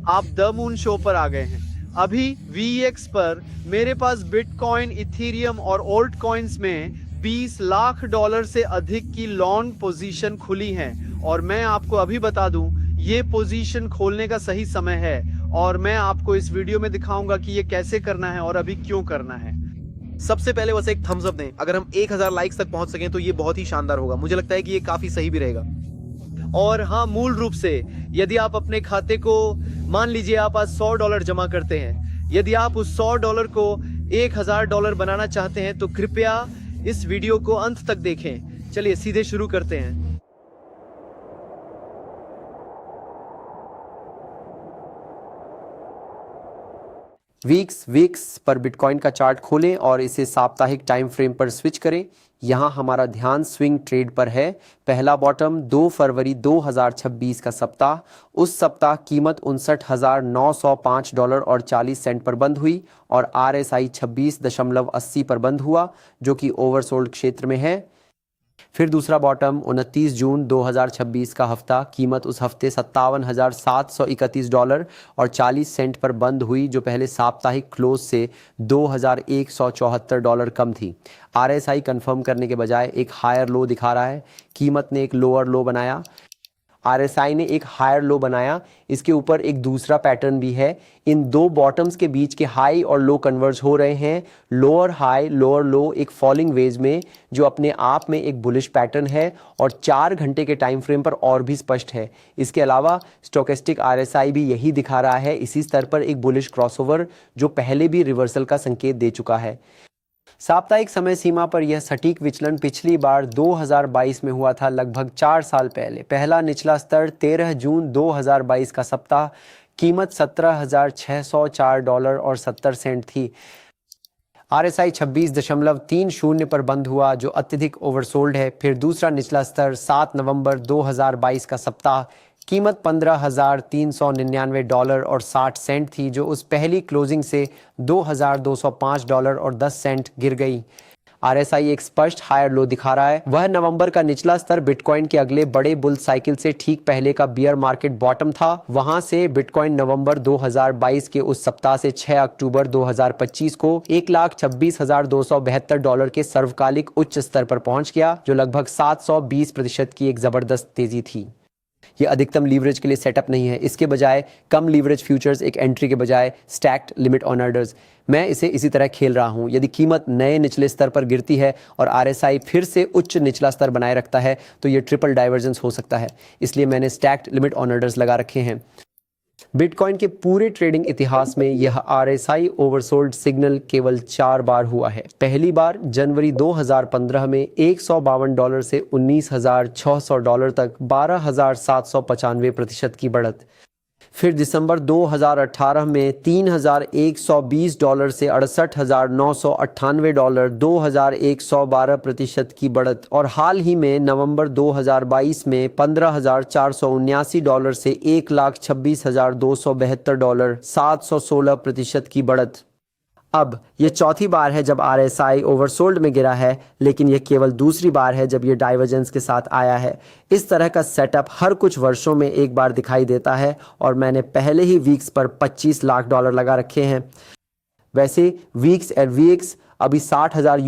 आप the moon show पर आ गए हैं। अभी VEX पर मेरे पास बिटकॉइन, इथेरियम और ओल्ट कॉइन्स में $20 लाख से अधिक की लॉन्ग पोजीशन खुली हैं और मैं आपको अभी बता दूं ये पोजीशन खोलने का सही समय है और मैं आपको इस वीडियो में दिखाऊंगा कि ये कैसे करना है और अभी क्यों करना है। सबसे पहले बस एक थम्स अप दें। अगर हम 1000 लाइक्स तक पहुंच सकें तो ये बहुत ही शानदार होगा। मुझे लगता है कि ये काफी सही भी रहेगा। और हाँ, मूल रूप से यदि आप अपने खाते को, मान लीजिए आप आज $100 जमा करते हैं, यदि आप उस $100 को $1000 बनाना चाहते हैं तो कृपया इस वीडियो को अंत तक देखें। चलिए सीधे शुरू करते हैं। वीक्स पर बिटकॉइन का चार्ट खोलें और इसे साप्ताहिक टाइम फ्रेम पर स्विच करें। यहाँ हमारा ध्यान स्विंग ट्रेड पर है। पहला बॉटम 2 फरवरी 2026 का सप्ताह। उस सप्ताह कीमत $59,905 और 40 सेंट पर बंद हुई और RSI 26.80 पर बंद हुआ, जो कि ओवरसोल्ड क्षेत्र में है। फिर दूसरा बॉटम 29 जून 2026 का हफ्ता, कीमत उस हफ्ते $57,731 और 40 सेंट पर बंद हुई, जो पहले साप्ताहिक क्लोज से $2,174 कम थी। RSI कंफर्म करने के बजाय एक हायर लो दिखा रहा है। कीमत ने एक लोअर लो बनाया, RSI ने एक हायर लो बनाया। इसके ऊपर एक दूसरा पैटर्न भी है। इन दो बॉटम्स के बीच के हाई और लो कन्वर्ज हो रहे हैं। लोअर हाई लोअर लो एक फॉलिंग वेज में, जो अपने आप में एक बुलिश पैटर्न है और 4 घंटे के टाइम फ्रेम पर और भी स्पष्ट है। इसके अलावा स्टोकेस्टिक RSI भी यही दिखा रहा है, इसी स्तर पर एक बुलिश क्रॉसओवर, जो पहले भी रिवर्सल का संकेत दे चुका है। साप्ताहिक समय सीमा पर यह सटीक विचलन पिछली बार 2022 में हुआ था, लगभग 4 साल पहले। पहला निचला स्तर 13 जून 2022 का सप्ताह, कीमत $17,604 और 70 सेंट थी। RSI 26.30 पर बंद हुआ, जो अत्यधिक ओवरसोल्ड है। फिर दूसरा निचला स्तर 7 नवंबर 2022 का सप्ताह, कीमत $15,399 और 60 सेंट थी, जो उस पहली क्लोजिंग से $2,205 और 10 सेंट गिर गई। RSI एक स्पष्ट हायर लो दिखा रहा है। वह नवंबर का निचला स्तर बिटकॉइन के अगले बड़े बुल साइकिल से ठीक पहले का बियर मार्केट बॉटम था। वहां से बिटकॉइन नवंबर 2022 के उस सप्ताह से 6 अक्टूबर 2025 को $1,26,272 के सर्वकालिक उच्च स्तर पर पहुंच गया, जो लगभग 720% की एक जबरदस्त तेजी थी। ये अधिकतम लीवरेज के लिए सेटअप नहीं है, इसके बजाय कम लीवरेज फ्यूचर्स एक एंट्री के बजाय स्टैक्ड लिमिट ऑन ऑर्डर्स। मैं इसे इसी तरह खेल रहा हूं। यदि कीमत नए निचले स्तर पर गिरती है और RSI फिर से उच्च निचला स्तर बनाए रखता है तो ये ट्रिपल डाइवर्जेंस हो सकता है, इसलिए मैंने स्टैक्ड लिमिट ऑन ऑर्डर्स लगा रखे हैं। बिटकॉइन के पूरे ट्रेडिंग इतिहास में यह RSI ओवरसोल्ड सिग्नल केवल 4 बार हुआ है। पहली बार जनवरी 2015 में $152 से $19,600 तक 12,795% की बढ़त। फिर दिसंबर 2018 में $3,120 से $68,998, 2,112% की बढ़त। और हाल ही में नवंबर 2022 में $15,479 से $1,26,272, 716% की बढ़त। अब ये चौथी बार है जब RSI ओवरसोल्ड में गिरा है, लेकिन ये केवल दूसरी बार है जब ये डाइवर्जेंस के साथ आया है। इस तरह का सेटअप हर कुछ वर्षों में एक बार दिखाई देता है और मैंने पहले ही वीक्स पर $25 लाख लगा रखे हैं। वैसे वीक्स और VX अभी 60,000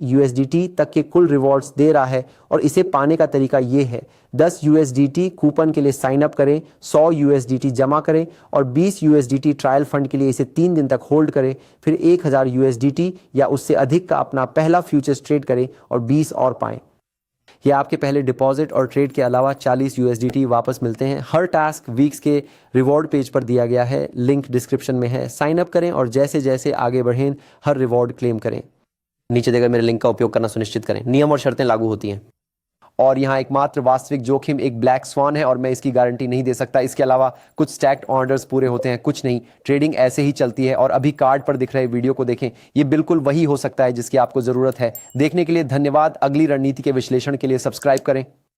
USDT तक के कुल रिवॉर्ड्स दे रहा है और इसे पाने का तरीका ये है: 10 USDT कूपन के लिए साइन अप करें, 100 USDT जमा करें और 20 USDT ट्रायल फंड के लिए इसे 3 दिन तक होल्ड करें। फिर 1000 USDT या उससे अधिक का अपना पहला फ्यूचर्स ट्रेड करें और 20 और पाएं। यह आपके पहले डिपॉजिट और ट्रेड के अलावा 40 USDT वापस मिलते हैं। हर टास्क वीक्स के रिवॉर्ड पेज पर दिया गया है, लिंक डिस्क्रिप्शन में है। साइन अप करें और जैसे जैसे आगे बढ़ें हर रिवॉर्ड क्लेम करें। नीचे देकर मेरे लिंक का उपयोग करना सुनिश्चित करें। नियम और शर्तें लागू होती हैं। और यहाँ एकमात्र वास्तविक जोखिम एक ब्लैक स्वान है और मैं इसकी गारंटी नहीं दे सकता। इसके अलावा कुछ स्टैक्ड ऑर्डर्स पूरे होते हैं, कुछ नहीं। ट्रेडिंग ऐसे ही चलती है। और अभी कार्ड पर दिख रहे वीडियो को देखें, ये बिल्कुल वही हो सकता है जिसकी आपको ज़रूरत है। देखने के लिए धन्यवाद। अगली रणनीति के विश्लेषण के लिए सब्सक्राइब करें।